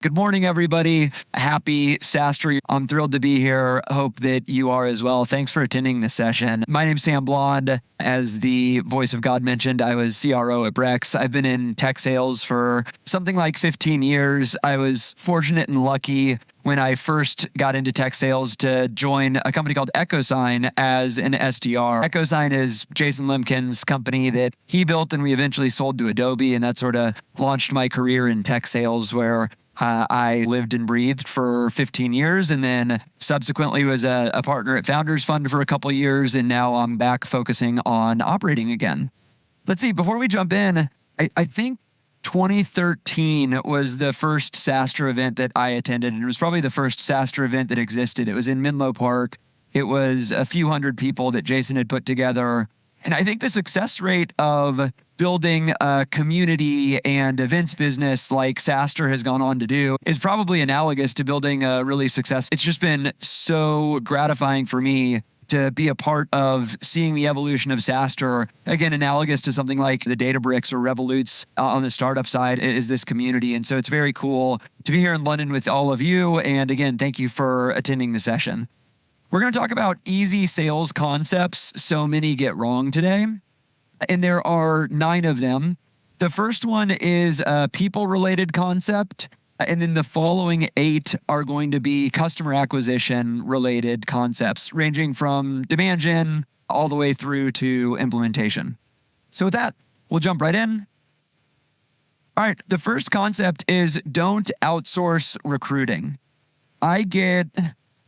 Good morning, everybody. Happy SaaStr. I'm thrilled to be here. Hope that you are as well. Thanks for attending this session. My name's Sam Blond. As the voice of God mentioned, I was CRO at Brex. I've been in tech sales for something like 15 years. I was fortunate and lucky when I first got into tech sales to join a company called EchoSign as an SDR. EchoSign is Jason Lemkin's company that he built and we eventually sold to Adobe, and that sort of launched my career in tech sales where I lived and breathed for 15 years and then subsequently was a partner at Founders Fund for a couple of years, and now I'm back focusing on operating again. Let's see, before we jump in, I think 2013 was the first SaaStr event that I attended, and it was probably the first SaaStr event that existed. It was in Menlo Park. It was a few hundred people that Jason had put together. And I think the success rate of building a community and events business like SaaStr has gone on to do is probably analogous to building a really successful. It's just been so gratifying for me to be a part of seeing the evolution of SaaStr. Again, analogous to something like the Databricks or Revoluts on the startup side is this community. And so it's very cool to be here in London with all of you. And again, thank you for attending the session. We're going to talk about easy sales concepts so many get wrong today, and there are 9 of them. The first one is a people-related concept, and then the following 8 are going to be customer acquisition-related concepts, ranging from demand gen all the way through to implementation. So with that, we'll jump right in. All right, the first concept is don't outsource recruiting. I get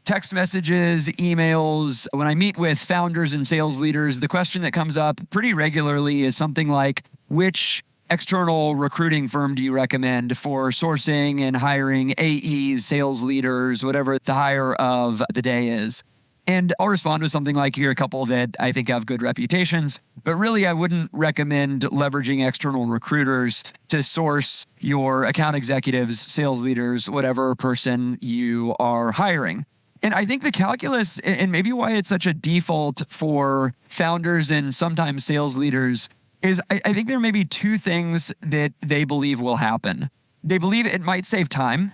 text messages, emails. When I meet with founders and sales leaders, the question that comes up pretty regularly is something like, which external recruiting firm do you recommend for sourcing and hiring AEs, sales leaders, whatever the hire of the day is? And I'll respond with something like, here are a couple that I think have good reputations, but really I wouldn't recommend leveraging external recruiters to source your account executives, sales leaders, whatever person you are hiring. And I think the calculus, and maybe why it's such a default for founders and sometimes sales leaders, is I think there may be 2 things that they believe will happen. They believe it might save time,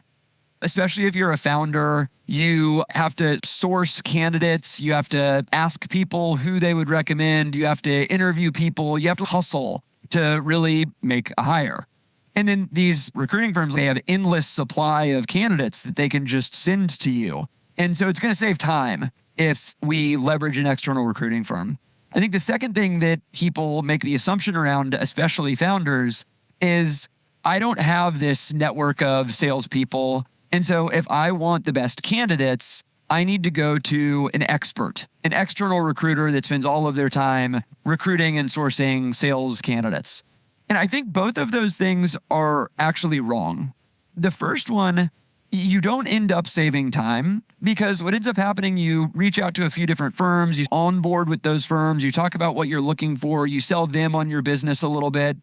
especially if you're a founder. You have to source candidates. You have to ask people who they would recommend. You have to interview people. You have to hustle to really make a hire. And then these recruiting firms, they have endless supply of candidates that they can just send to you. And so it's going to save time if we leverage an external recruiting firm. I think the second thing that people make the assumption around, especially founders, is I don't have this network of salespeople. And so if I want the best candidates, I need to go to an expert, an external recruiter that spends all of their time recruiting and sourcing sales candidates. And I think both of those things are actually wrong. The first one, you don't end up saving time because what ends up happening, you reach out to a few different firms, you onboard with those firms, you talk about what you're looking for, you sell them on your business a little bit,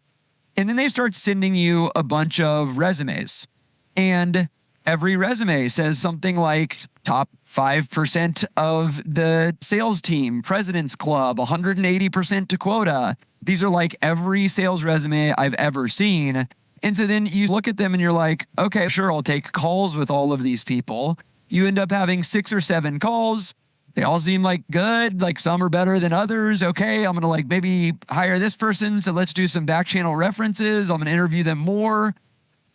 and then they start sending you a bunch of resumes. And every resume says something like top 5% of the sales team, President's Club, 180% to quota. These are like every sales resume I've ever seen. And so then you look at them and you're like, okay, sure, I'll take calls with all of these people. You end up having 6 or 7 calls. They all seem like good, like some are better than others. Okay, I'm gonna like maybe hire this person. So let's do some back channel references. I'm gonna interview them more.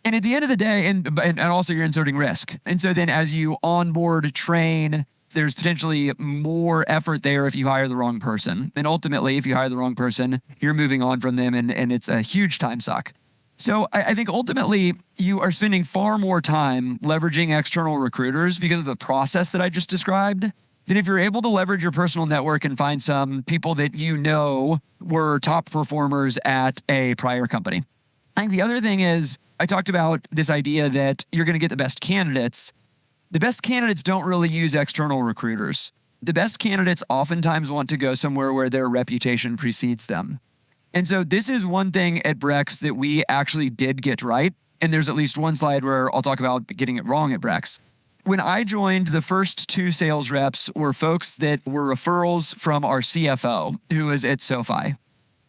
And at the end of the day, and also you're inserting risk. And so then as you onboard, train, there's potentially more effort there if you hire the wrong person. And ultimately, if you hire the wrong person, you're moving on from them and it's a huge time suck. So I think ultimately you are spending far more time leveraging external recruiters because of the process that I just described than if you're able to leverage your personal network and find some people that you know were top performers at a prior company. I think the other thing is I talked about this idea that you're going to get the best candidates. The best candidates don't really use external recruiters. The best candidates oftentimes want to go somewhere where their reputation precedes them. And so this is one thing at Brex that we actually did get right. And there's at least one slide where I'll talk about getting it wrong at Brex. When I joined, the first 2 sales reps were folks that were referrals from our CFO, who was at SoFi.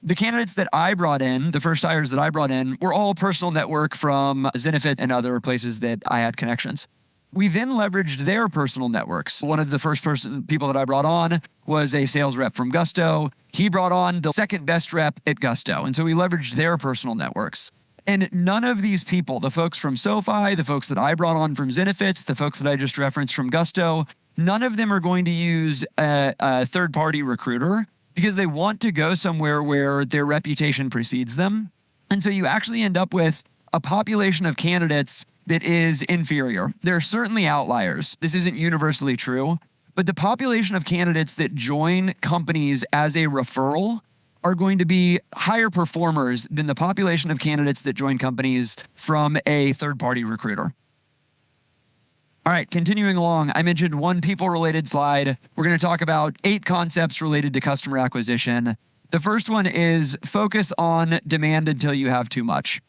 The candidates that I brought in, the first hires that I brought in, were all personal network from Zenefit and other places that I had connections. We then leveraged their personal networks. One of the first people that I brought on was a sales rep from Gusto. He brought on the second best rep at Gusto. And so we leveraged their personal networks. And none of these people, the folks from SoFi, the folks that I brought on from Zenefits, the folks that I just referenced from Gusto, none of them are going to use a third-party recruiter because they want to go somewhere where their reputation precedes them. And so you actually end up with a population of candidates that is inferior. There are certainly outliers. This isn't universally true, but the population of candidates that join companies as a referral are going to be higher performers than the population of candidates that join companies from a third-party recruiter. All right, continuing along, I mentioned one people-related slide. We're going to talk about 8 concepts related to customer acquisition. The first one is focus on demand until you have too much.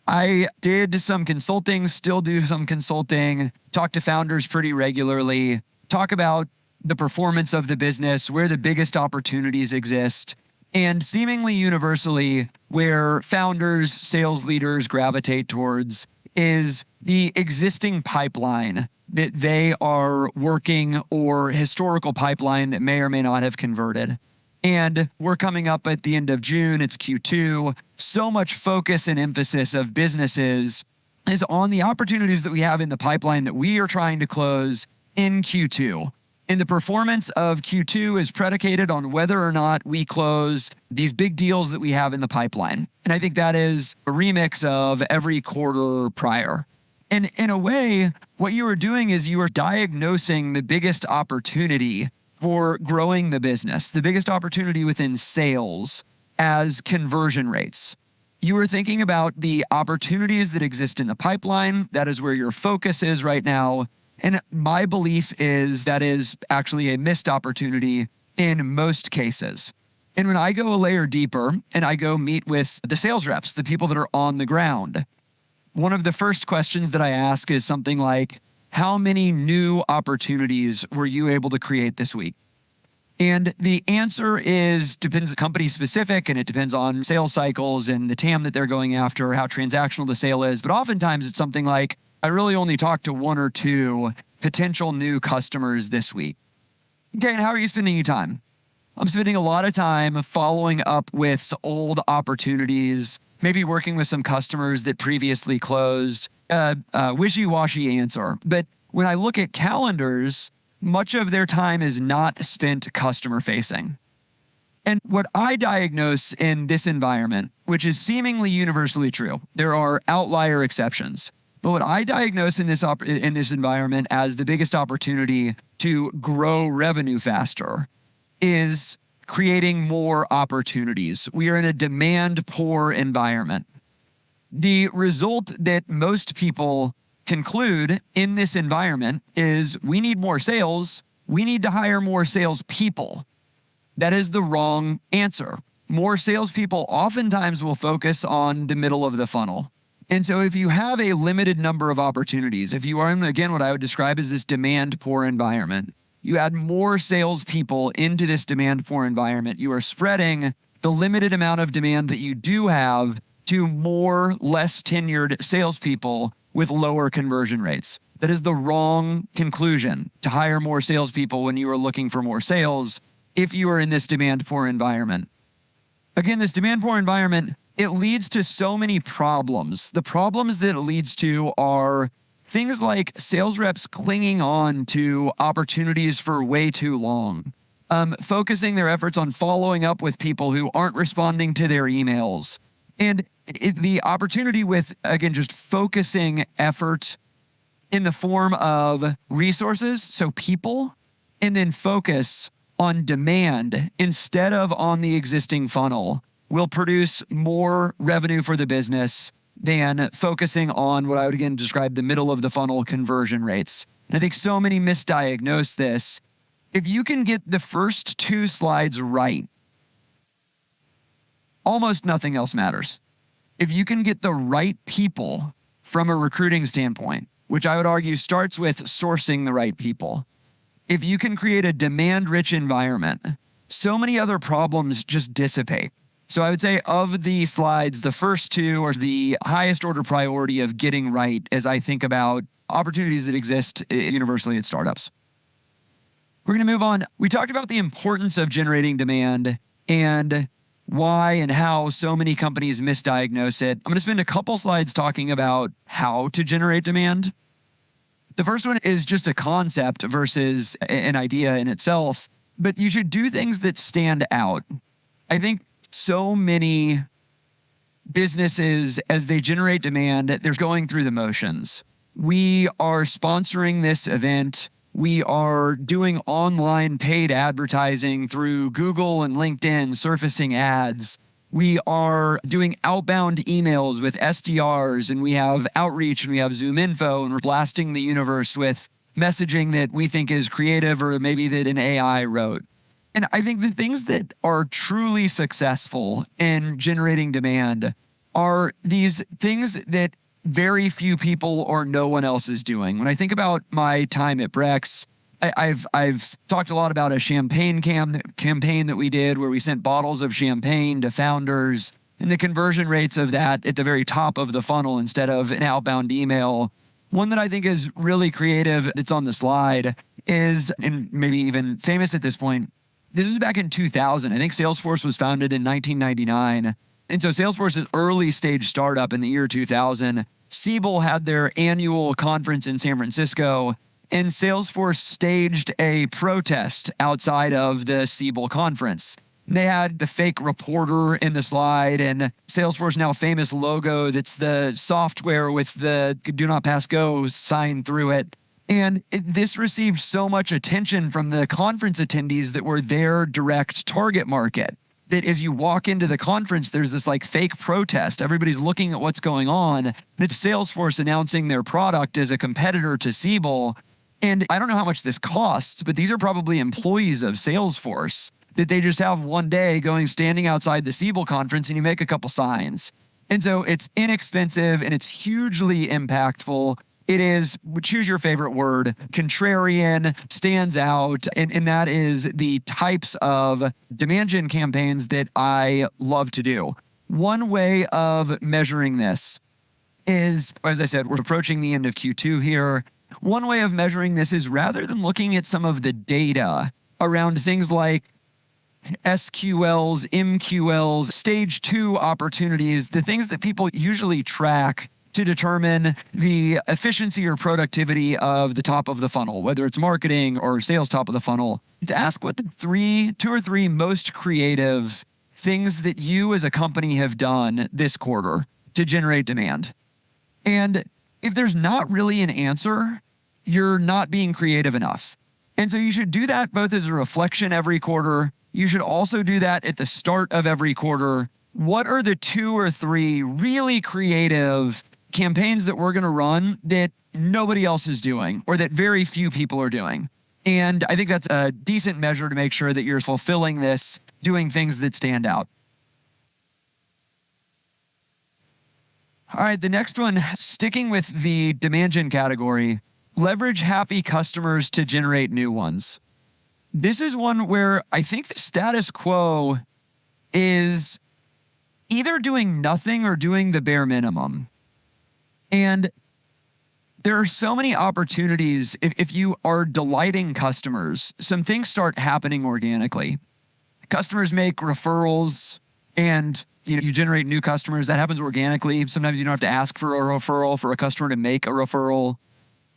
I did some consulting, still do some consulting, talk to founders pretty regularly, talk about the performance of the business, where the biggest opportunities exist, and seemingly universally where founders, sales leaders gravitate towards is the existing pipeline that they are working or historical pipeline that may or may not have converted. And we're coming up at the end of June, it's Q2. So much focus and emphasis of businesses is on the opportunities that we have in the pipeline that we are trying to close in Q2. And the performance of Q2 is predicated on whether or not we close these big deals that we have in the pipeline. And I think that is a remix of every quarter prior. And in a way, what you are doing is you are diagnosing the biggest opportunity for growing the business, the biggest opportunity within sales as conversion rates. You are thinking about the opportunities that exist in the pipeline. That is where your focus is right now. And my belief is that is actually a missed opportunity in most cases. And when I go a layer deeper and I go meet with the sales reps, the people that are on the ground, one of the first questions that I ask is something like, how many new opportunities were you able to create this week? And the answer depends company specific, and it depends on sales cycles and the TAM that they're going after, how transactional the sale is. But oftentimes it's something like, I really only talked to 1 or 2 potential new customers this week. Okay, and how are you spending your time? I'm spending a lot of time following up with old opportunities, maybe working with some customers that previously closed. Wishy-washy answer. But when I look at calendars, much of their time is not spent customer facing. And what I diagnose in this environment, which is seemingly universally true, there are outlier exceptions. But what I diagnose in this environment as the biggest opportunity to grow revenue faster is creating more opportunities. We are in a demand-poor environment. The result that most people conclude in this environment is we need more sales. We need to hire more salespeople. That is the wrong answer. More salespeople oftentimes will focus on the middle of the funnel. And so if you have a limited number of opportunities, if you are in, again, what I would describe as this demand-poor environment, you add more salespeople into this demand-poor environment, you are spreading the limited amount of demand that you do have to more less tenured salespeople with lower conversion rates. That is the wrong conclusion to hire more salespeople when you are looking for more sales if you are in this demand-poor environment. Again, this demand-poor environment, it leads to so many problems. The problems that it leads to are things like sales reps clinging on to opportunities for way too long, focusing their efforts on following up with people who aren't responding to their emails. And the opportunity with, again, just focusing effort in the form of resources, so people, and then focus on demand instead of on the existing funnel will produce more revenue for the business than focusing on what I would again describe the middle of the funnel conversion rates. And I think so many misdiagnose this. If you can get the first 2 slides right, almost nothing else matters. If you can get the right people from a recruiting standpoint, which I would argue starts with sourcing the right people, if you can create a demand-rich environment so many other problems just dissipate. So I would say of the slides, the first two are the highest order priority of getting right as I think about opportunities that exist universally at startups. We're going to move on. We talked about the importance of generating demand and why and how so many companies misdiagnose it. I'm going to spend a couple slides talking about how to generate demand. The first one is just a concept versus an idea in itself, but you should do things that stand out. I think so many businesses, as they generate demand, they're going through the motions. We are sponsoring this event. We are doing online paid advertising through Google and LinkedIn, surfacing ads. We are doing outbound emails with SDRs, and we have outreach, and we have Zoom info, and we're blasting the universe with messaging that we think is creative or maybe that an AI wrote. And I think the things that are truly successful in generating demand are these things that very few people or no one else is doing. When I think about my time at Brex, I've talked a lot about a champagne campaign that we did where we sent bottles of champagne to founders, and the conversion rates of that at the very top of the funnel instead of an outbound email. One that I think is really creative that's on the slide is, and maybe even famous at this point, this is back in 2000. I think Salesforce was founded in 1999. And so Salesforce's early stage startup in the year 2000, Siebel had their annual conference in San Francisco, and Salesforce staged a protest outside of the Siebel conference. They had the fake reporter in the slide and Salesforce now famous logo that's the software with the do not pass go sign through it. And this received so much attention from the conference attendees that were their direct target market, that as you walk into the conference, there's this like fake protest. Everybody's looking at what's going on. It's Salesforce announcing their product as a competitor to Siebel. And I don't know how much this costs, but these are probably employees of Salesforce that they just have one day standing outside the Siebel conference, and you make a couple signs. And so it's inexpensive and it's hugely impactful. It is, choose your favorite word, contrarian, stands out, and that is the types of demand gen campaigns that I love to do. One way of measuring this is, as I said, we're approaching the end of Q2 here. One way of measuring this is rather than looking at some of the data around things like SQLs, MQLs, stage 2 opportunities, the things that people usually track to determine the efficiency or productivity of the top of the funnel, whether it's marketing or sales top of the funnel, to ask what the two or three most creative things that you as a company have done this quarter to generate demand. And if there's not really an answer, you're not being creative enough. And so you should do that both as a reflection every quarter. You should also do that at the start of every quarter. What are the 2 or 3 really creative campaigns that we're going to run that nobody else is doing or that very few people are doing? And I think that's a decent measure to make sure that you're fulfilling this, doing things that stand out. All right, the next one, sticking with the demand gen category, leverage happy customers to generate new ones. This is one where I think the status quo is either doing nothing or doing the bare minimum. And there are so many opportunities. If you are delighting customers, some things start happening organically. Customers make referrals and you generate new customers. That happens organically. Sometimes you don't have to ask for a referral for a customer to make a referral.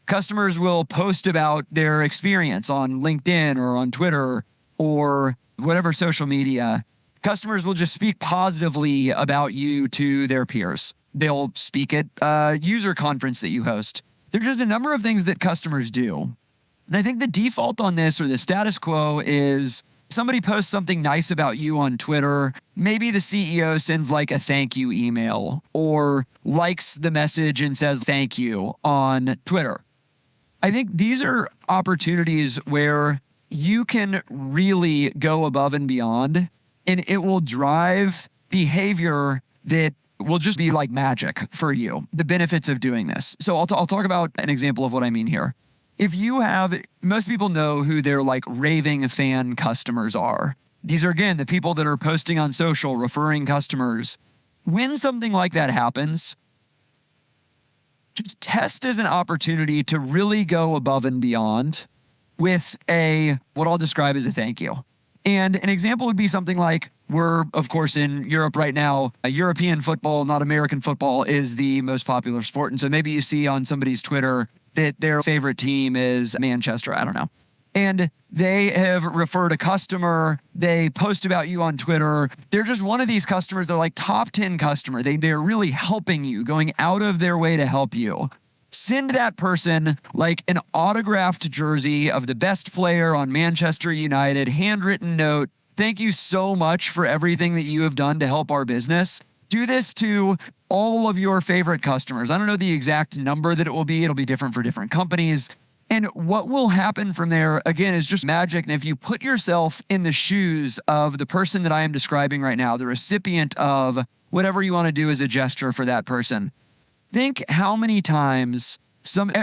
Customers will post about their experience on LinkedIn or on Twitter or whatever social media. Customers will just speak positively about you to their peers. They'll speak at a user conference that you host. There's just a number of things that customers do. And I think the default on this, or the status quo, is somebody posts something nice about you on Twitter. Maybe the CEO sends like a thank you email or likes the message and says thank you on Twitter. I think these are opportunities where you can really go above and beyond, and it will drive behavior that will just be like magic for you, the benefits of doing this. So I'll talk about an example of what I mean here. If you have, most people know who their like raving fan customers are. These are, again, the people that are posting on social, referring customers. When something like that happens, just test as an opportunity to really go above and beyond with what I'll describe as a thank you. And an example would be something like, we're, of course, in Europe right now. European football, not American football, is the most popular sport. And so maybe you see on somebody's Twitter that their favorite team is Manchester. I don't know. And they have referred a customer. They post about you on Twitter. They're just one of these customers. They're like top 10 customer. They're really helping you, going out of their way to help you. Send that person like an autographed jersey of the best player on Manchester United, handwritten note. Thank you so much for everything that you have done to help our business. Do this to all of your favorite customers. I don't know the exact number that it will be. It'll be different for different companies. And what will happen from there, again, is just magic. And if you put yourself in the shoes of the person that I am describing right now, the recipient of whatever you want to do as a gesture for that person, think how many times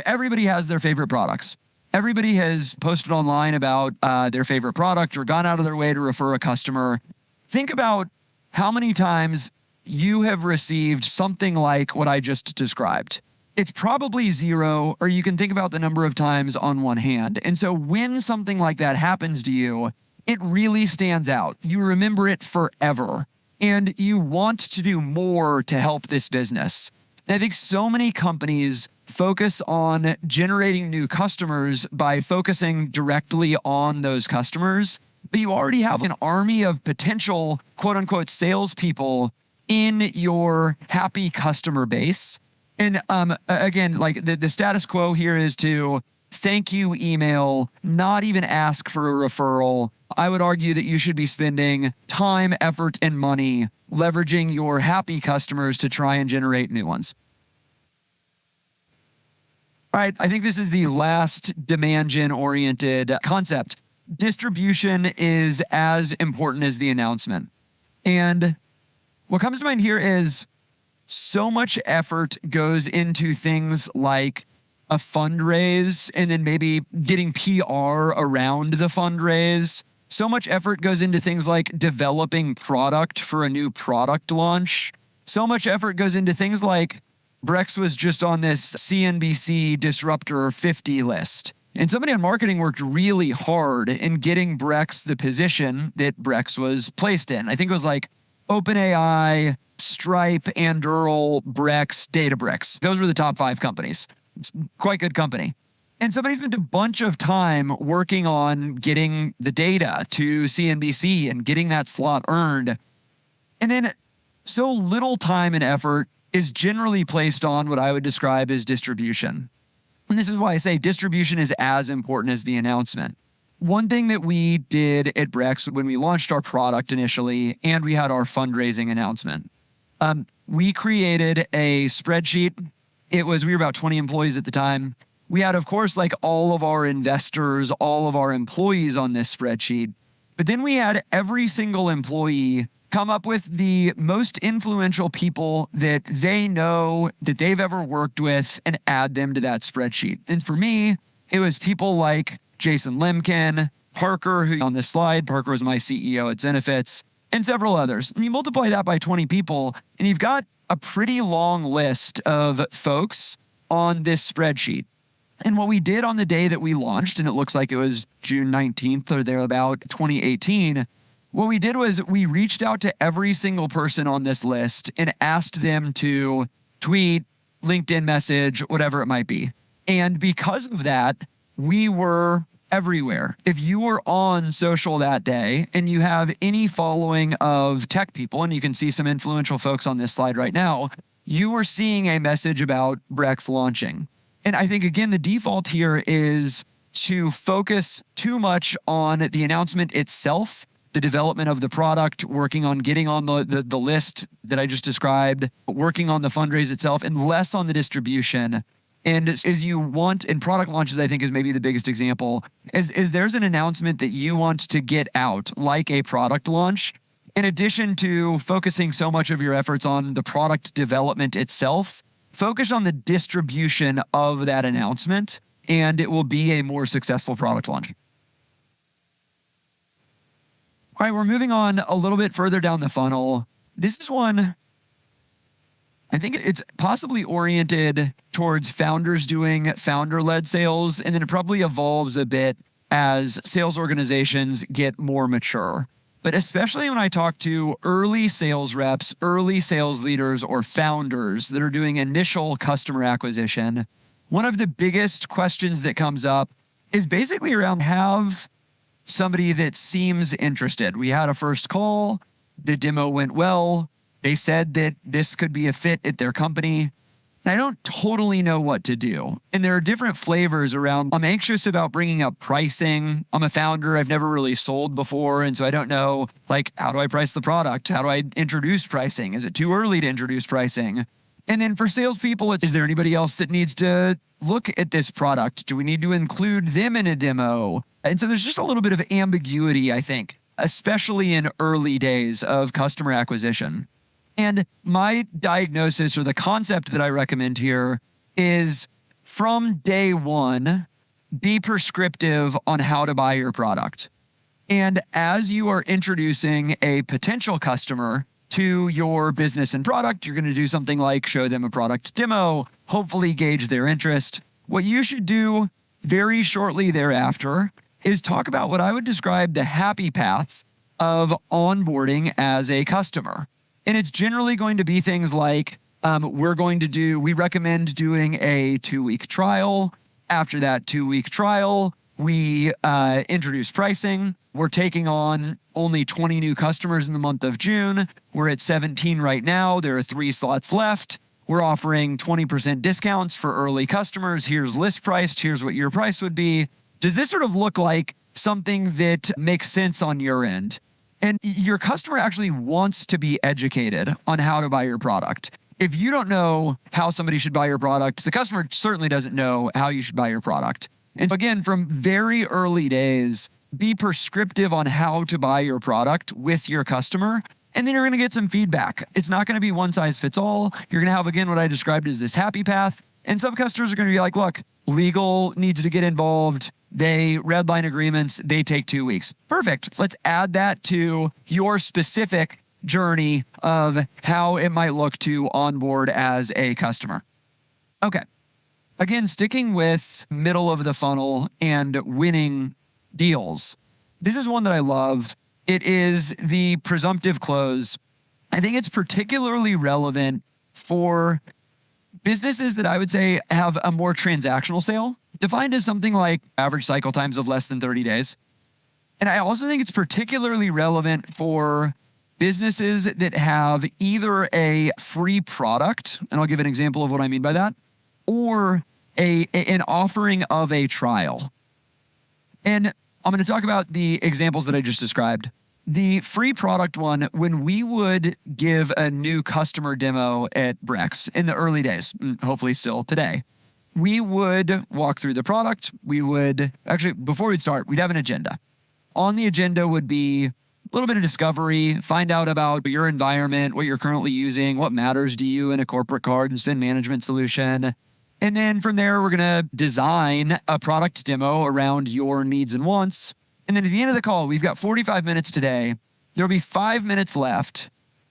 everybody has their favorite products. Everybody has posted online about their favorite product or gone out of their way to refer a customer. Think about how many times you have received something like what I just described. It's probably zero, or you can think about the number of times on one hand. And so when something like that happens to you, it really stands out. You remember it forever, and you want to do more to help this business. And I think so many companies focus on generating new customers by focusing directly on those customers, but you already have an army of potential quote unquote salespeople in your happy customer base. And again, like the status quo here is to thank you email, not even ask for a referral. I would argue that you should be spending time, effort, and money leveraging your happy customers to try and generate new ones. All right, I think this is the last demand gen oriented concept. Distribution is as important as the announcement. And what comes to mind here is so much effort goes into things like a fundraise and then maybe getting PR around the fundraise. So much effort goes into things like developing product for a new product launch. So much effort goes into things like Brex was just on this CNBC Disruptor 50 list. And somebody on marketing worked really hard in getting Brex the position that Brex was placed in. I think it was like OpenAI, Stripe, Anduril, Brex, Databricks. Those were the top 5 companies. It's quite good company. And somebody spent a bunch of time working on getting the data to CNBC and getting that slot earned. And then so little time and effort is generally placed on what I would describe as distribution. And this is why I say distribution is as important as the announcement. One thing that we did at Brex when we launched our product initially and we had our fundraising announcement, we created a spreadsheet. We were about 20 employees at the time. We had, of course, like all of our investors, all of our employees on this spreadsheet. But then we had every single employee come up with the most influential people that they know that they've ever worked with and add them to that spreadsheet. And for me, it was people like Jason Lemkin, Parker, who on this slide, Parker was my CEO at Zenefits, and several others. And you multiply that by 20 people, and you've got a pretty long list of folks on this spreadsheet. And what we did on the day that we launched, and it looks like it was June 19th or thereabout 2018, what we did was we reached out to every single person on this list and asked them to tweet, LinkedIn message, whatever it might be. And because of that, we were everywhere. If you were on social that day and you have any following of tech people, and you can see some influential folks on this slide right now, you were seeing a message about Brex launching. And I think, again, the default here is to focus too much on the announcement itself, the development of the product, working on getting on the list that I just described, working on the fundraise itself, and less on the distribution. And as you want, in product launches, I think is maybe the biggest example, is there's an announcement that you want to get out, like a product launch, in addition to focusing so much of your efforts on the product development itself, focus on the distribution of that announcement, and it will be a more successful product launch. All right, we're moving on a little bit further down the funnel. This is one, I think it's possibly oriented towards founders doing founder-led sales, and then it probably evolves a bit as sales organizations get more mature. But especially when I talk to early sales reps, early sales leaders, or founders that are doing initial customer acquisition, one of the biggest questions that comes up is basically around have somebody that seems interested. We had a first call, the demo went well, they said that this could be a fit at their company. I don't totally know what to do. And there are different flavors around, I'm anxious about bringing up pricing. I'm a founder, I've never really sold before. And so I don't know, like, how do I price the product? How do I introduce pricing? Is it too early to introduce pricing? And then for salespeople, is there anybody else that needs to look at this product? Do we need to include them in a demo? And so there's just a little bit of ambiguity, I think, especially in early days of customer acquisition. And my diagnosis or the concept that I recommend here is from day one, be prescriptive on how to buy your product. And as you are introducing a potential customer to your business and product, you're going to do something like show them a product demo, hopefully gauge their interest. What you should do very shortly thereafter is talk about what I would describe the happy path of onboarding as a customer. And it's generally going to be things like, we recommend doing a 2-week trial. After that 2-week trial, we introduce pricing. We're taking on only 20 new customers in the month of June. We're at 17 right now. There are 3 slots left. We're offering 20% discounts for early customers. Here's list priced. Here's what your price would be. Does this sort of look like something that makes sense on your end? And your customer actually wants to be educated on how to buy your product. If you don't know how somebody should buy your product, the customer certainly doesn't know how you should buy your product. And again, from very early days, be prescriptive on how to buy your product with your customer, and then you're going to get some feedback. It's not going to be one size fits all. You're going to have, again, what I described as this happy path. And some customers are going to be like, look, legal needs to get involved. They redline agreements. They take 2 weeks. Perfect. Let's add that to your specific journey of how it might look to onboard as a customer. Okay. Again, sticking with middle of the funnel and winning deals. This is one that I love. It is the Presumptive Close. I think it's particularly relevant for businesses that I would say have a more transactional sale, defined as something like average cycle times of less than 30 days. And I also think it's particularly relevant for businesses that have either a free product, and I'll give an example of what I mean by that, or an offering of a trial. And I'm going to talk about the examples that I just described. The free product one, when we would give a new customer demo at Brex in the early days, hopefully still today, we would walk through the product. We would actually, before we'd start, we'd have an agenda. On the agenda would be a little bit of discovery, find out about your environment, what you're currently using, what matters to you in a corporate card and spend management solution. And then from there, we're going to design a product demo around your needs and wants. And then at the end of the call, we've got 45 minutes today. There'll be 5 minutes left.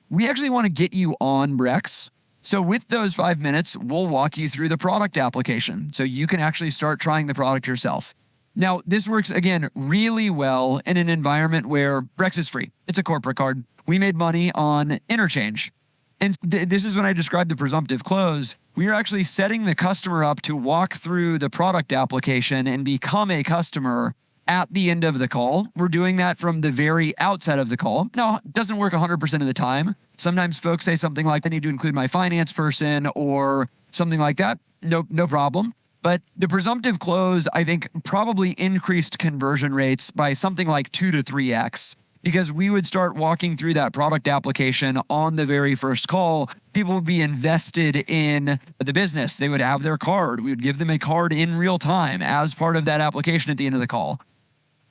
We actually want to get you on Brex. So with those 5 minutes, we'll walk you through the product application so you can actually start trying the product yourself. Now, this works, again, really well in an environment where Brex is free. It's a corporate card. We made money on interchange. And this is when I described the Presumptive Close. We are actually setting the customer up to walk through the product application and become a customer at the end of the call. We're doing that from the very outset of the call. Now, it doesn't work 100% of the time. Sometimes folks say something like, I need to include my finance person or something like that. No problem. But the Presumptive Close, I think, probably increased conversion rates by something like 2 to 3x, because we would start walking through that product application on the very first call. People would be invested in the business. They would have their card. We would give them a card in real time as part of that application at the end of the call.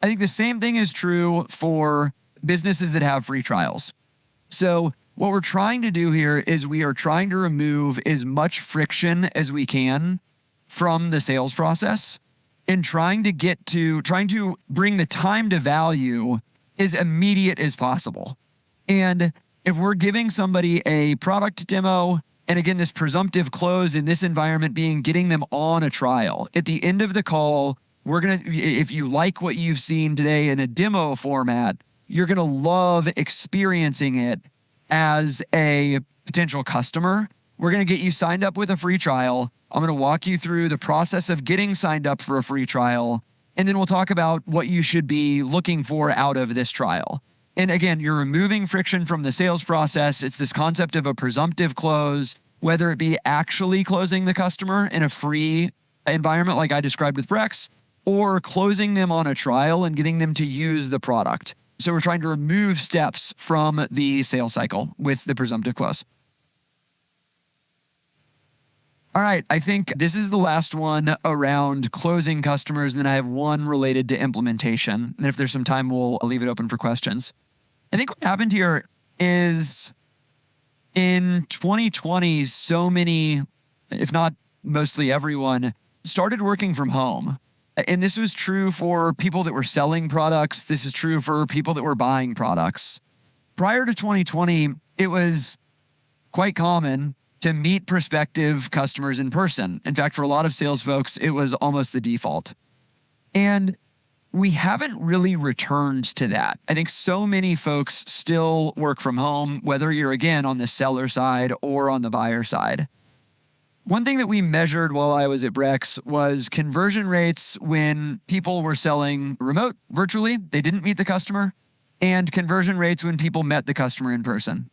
I think the same thing is true for businesses that have free trials. So what we're trying to do here is we are trying to remove as much friction as we can from the sales process and trying to bring the time to value as immediate as possible. And if we're giving somebody a product demo, and again, this presumptive close in this environment being getting them on a trial, at the end of the call, if you like what you've seen today in a demo format, you're going to love experiencing it as a potential customer. We're going to get you signed up with a free trial. I'm going to walk you through the process of getting signed up for a free trial. And then we'll talk about what you should be looking for out of this trial. And again, you're removing friction from the sales process. It's this concept of a presumptive close, whether it be actually closing the customer in a free environment like I described with Brex, or closing them on a trial and getting them to use the product. So we're trying to remove steps from the sales cycle with the presumptive close. All right, I think this is the last one around closing customers, and then I have one related to implementation. And if there's some time, I'll leave it open for questions. I think what happened here is in 2020, so many, if not mostly everyone, started working from home. And this was true for people that were selling products. This is true for people that were buying products. Prior to 2020, it was quite common to meet prospective customers in person. In fact, for a lot of sales folks, it was almost the default. And we haven't really returned to that. I think so many folks still work from home, whether you're, again, on the seller side or on the buyer side. One thing that we measured while I was at Brex was conversion rates when people were selling remote, virtually, they didn't meet the customer, and conversion rates when people met the customer in person.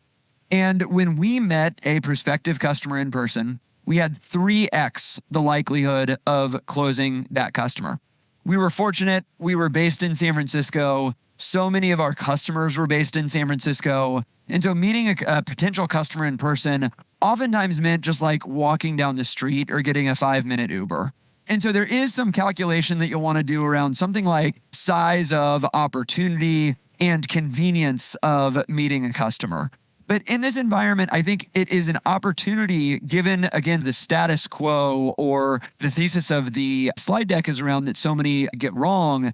And when we met a prospective customer in person, we had 3x the likelihood of closing that customer. We were fortunate. We were based in San Francisco. So many of our customers were based in San Francisco. And so meeting a potential customer in person oftentimes meant just like walking down the street or getting a 5-minute Uber. And so there is some calculation that you'll want to do around something like size of opportunity and convenience of meeting a customer. But in this environment, I think it is an opportunity given, again, the status quo or the thesis of the slide deck is around that so many get wrong.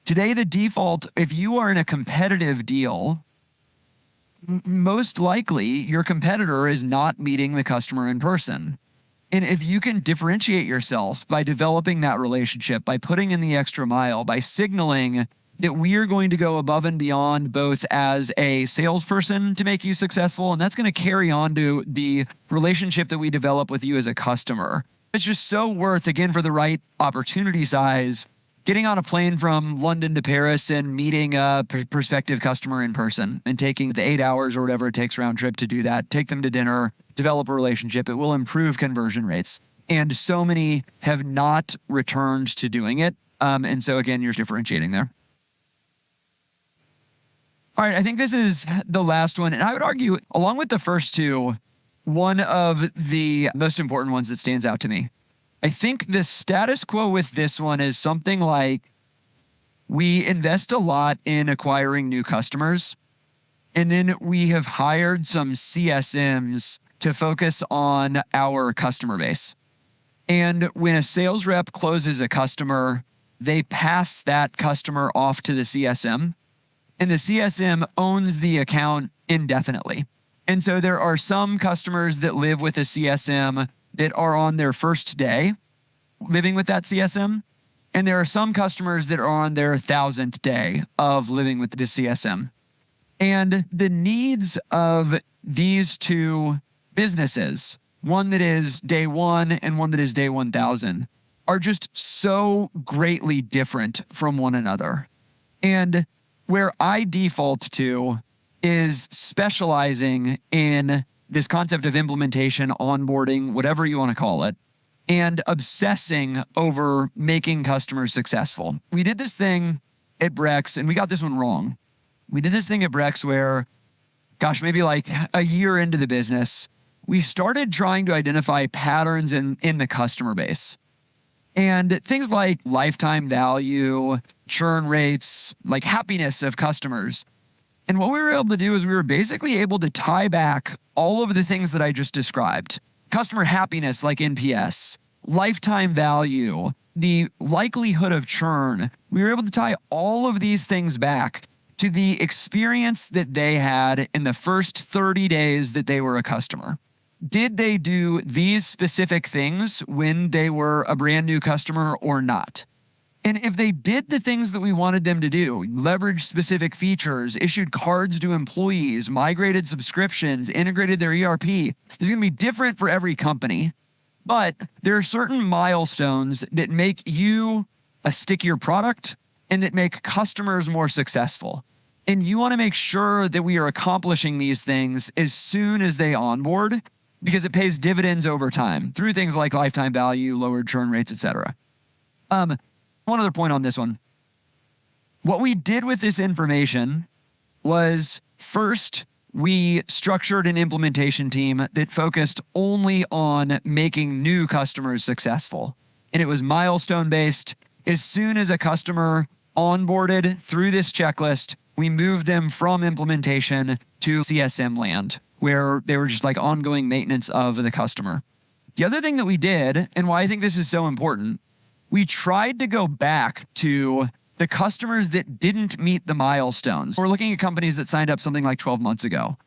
Today, the default, if you are in a competitive deal, most likely your competitor is not meeting the customer in person. And if you can differentiate yourself by developing that relationship, by putting in the extra mile, by signaling that we are going to go above and beyond both as a salesperson to make you successful, and that's going to carry on to the relationship that we develop with you as a customer. It's just so worth, again, for the right opportunity size, getting on a plane from London to Paris and meeting a prospective customer in person and taking the 8 hours or whatever it takes round trip to do that, take them to dinner, develop a relationship. It will improve conversion rates. And so many have not returned to doing it. And so again, you're differentiating there. All right, I think this is the last one. And I would argue, along with the first two, one of the most important ones that stands out to me. I think the status quo with this one is something like we invest a lot in acquiring new customers, and then we have hired some CSMs to focus on our customer base. And when a sales rep closes a customer, they pass that customer off to the CSM. And the CSM owns the account indefinitely. And so there are some customers that live with a CSM that are on their first day living with that CSM. And there are some customers that are on their 1,000th day of living with the CSM. And the needs of these two businesses, one that is day one and one that is day 1,000, are just so greatly different from one another. And where I default to is specializing in this concept of implementation, onboarding, whatever you want to call it, and obsessing over making customers successful. We did this thing at Brex, and we got this one wrong. We did this thing at Brex where, gosh, maybe like a year into the business, we started trying to identify patterns in the customer base. And things like lifetime value, churn rates, like happiness of customers. And what we were able to do is we were basically able to tie back all of the things that I just described. Customer happiness, like NPS, lifetime value, the likelihood of churn. We were able to tie all of these things back to the experience that they had in the first 30 days that they were a customer. Did they do these specific things when they were a brand new customer or not? And if they did the things that we wanted them to do, leverage specific features, issued cards to employees, migrated subscriptions, integrated their ERP, it's going to be different for every company. But there are certain milestones that make you a stickier product and that make customers more successful. And you want to make sure that we are accomplishing these things as soon as they onboard, because it pays dividends over time through things like lifetime value, lowered churn rates, etc. One other point on this one. What we did with this information was, first, we structured an implementation team that focused only on making new customers successful. And it was milestone based. As soon as a customer onboarded through this checklist, we moved them from implementation to CSM land, where they were just like ongoing maintenance of the customer. The other thing that we did, and why I think this is so important, we tried to go back to the customers that didn't meet the milestones. We're looking at companies that signed up something like 12 months ago.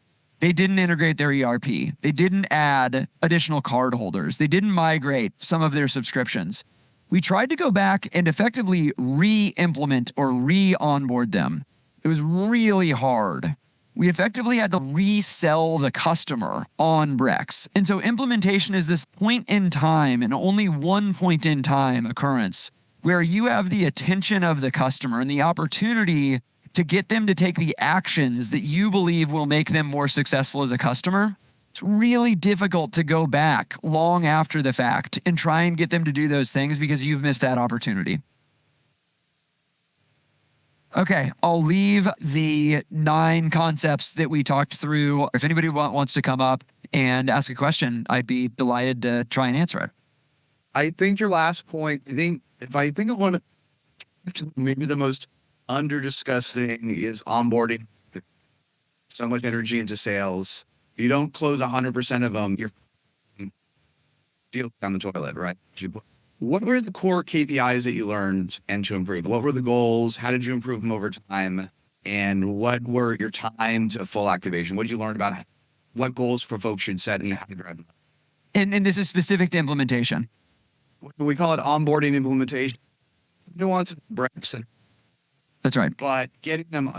They didn't integrate their ERP. They didn't add additional card holders. They didn't migrate some of their subscriptions. We tried to go back and effectively re-implement or re-onboard them. It was really hard. We effectively had to resell the customer on Brex. And so implementation is this point in time, and only one point in time occurrence, where you have the attention of the customer and the opportunity to get them to take the actions that you believe will make them more successful as a customer. It's really difficult to go back long after the fact and try and get them to do those things because you've missed that opportunity. Okay, I'll leave the 9 concepts that we talked through. If anybody wants to come up and ask a question, I'd be delighted to try and answer it. I think your last point, if I think of one, maybe the most under-discussed thing is onboarding. So much energy into sales. If you don't close 100% of them, you're deal down the toilet, right? What were the core KPIs that you learned and to improve? What were the goals? How did you improve them over time? And what were your time to full activation? What did you learn about what goals for folks should set and how to drive them? And this is specific to implementation. We call it onboarding implementation. Nuance Brex. That's right. But getting them,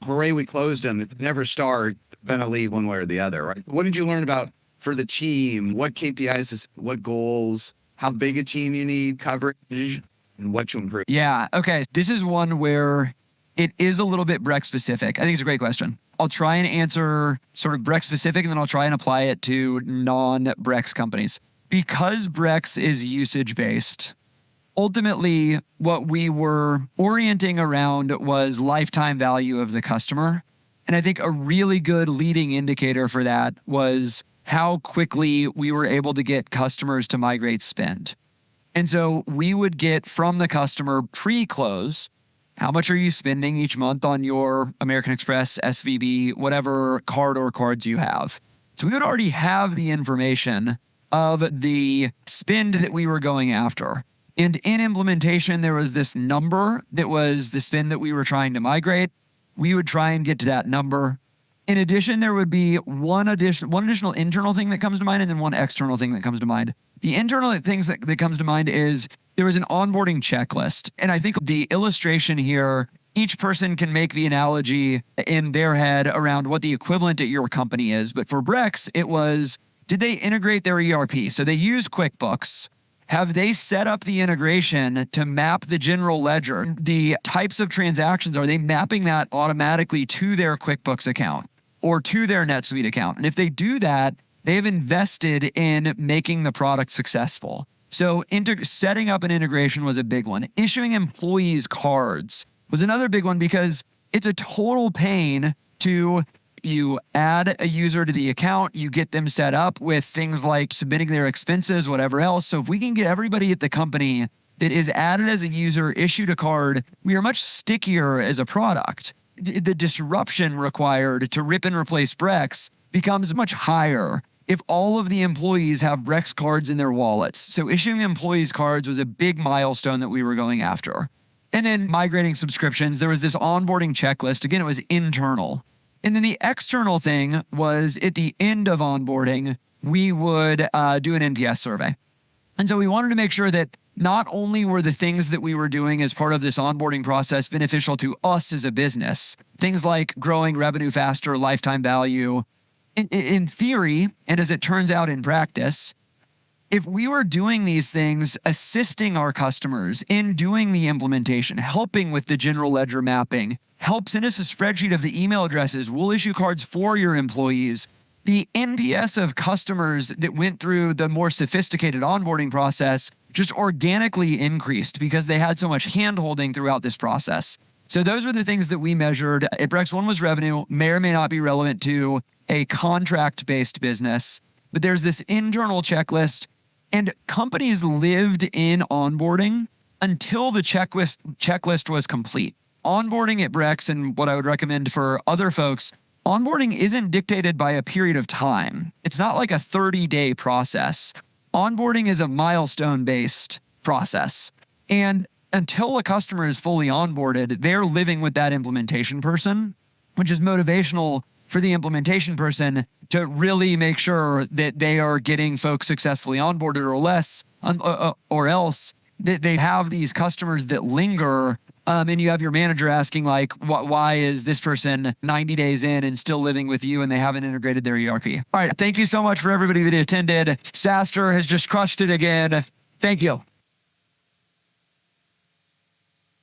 hooray, we closed them. If they never start, then I'll leave one way or the other, right? What did you learn about for the team? What KPIs, what goals, how big a team you need, coverage, and what to improve? Yeah, okay. This is one where it is a little bit Brex specific. I think it's a great question. I'll try and answer sort of Brex specific, and then I'll try and apply it to non-Brex companies. Because Brex is usage-based, ultimately what we were orienting around was lifetime value of the customer. And I think a really good leading indicator for that was how quickly we were able to get customers to migrate spend. And so we would get from the customer pre-close, how much are you spending each month on your American Express, SVB, whatever card or cards you have. So we would already have the information of the spend that we were going after. And in implementation, there was this number that was the spend that we were trying to migrate. We would try and get to that number. In addition, there would be one additional internal thing that comes to mind and then one external thing that comes to mind. The internal things that comes to mind is there was an onboarding checklist. And I think the illustration here, each person can make the analogy in their head around what the equivalent at your company is. But for Brex, it was, did they integrate their ERP? So they use QuickBooks. Have they set up the integration to map the general ledger? The types of transactions, are they mapping that automatically to their QuickBooks account or to their NetSuite account? And if they do that, they've invested in making the product successful. So setting up an integration was a big one. Issuing employees cards was another big one because it's a total pain to you add a user to the account, you get them set up with things like submitting their expenses, whatever else. So if we can get everybody at the company that is added as a user, issued a card, we are much stickier as a product. The disruption required to rip and replace Brex becomes much higher if all of the employees have Brex cards in their wallets. So issuing employees cards was a big milestone that we were going after. And then migrating subscriptions, there was this onboarding checklist. Again, it was internal. And then the external thing was at the end of onboarding, we would do an NPS survey. And so we wanted to make sure that not only were the things that we were doing as part of this onboarding process beneficial to us as a business, things like growing revenue faster, lifetime value, in theory, and as it turns out in practice, if we were doing these things, assisting our customers in doing the implementation, helping with the general ledger mapping, help send us a spreadsheet of the email addresses, we'll issue cards for your employees, the NPS of customers that went through the more sophisticated onboarding process just organically increased because they had so much hand-holding throughout this process. So those were the things that we measured. At Brex, one was revenue, may or may not be relevant to a contract-based business, but there's this internal checklist, and companies lived in onboarding until the checklist was complete. Onboarding at Brex, and what I would recommend for other folks, onboarding isn't dictated by a period of time. It's not like a 30-day process. Onboarding is a milestone-based process. And until a customer is fully onboarded, they're living with that implementation person, which is motivational for the implementation person to really make sure that they are getting folks successfully onboarded or else that they have these customers that linger. And you have your manager asking like, why is this person 90 days in and still living with you and they haven't integrated their ERP? All right. Thank you so much for everybody that attended. SaaStr has just crushed it again. Thank you.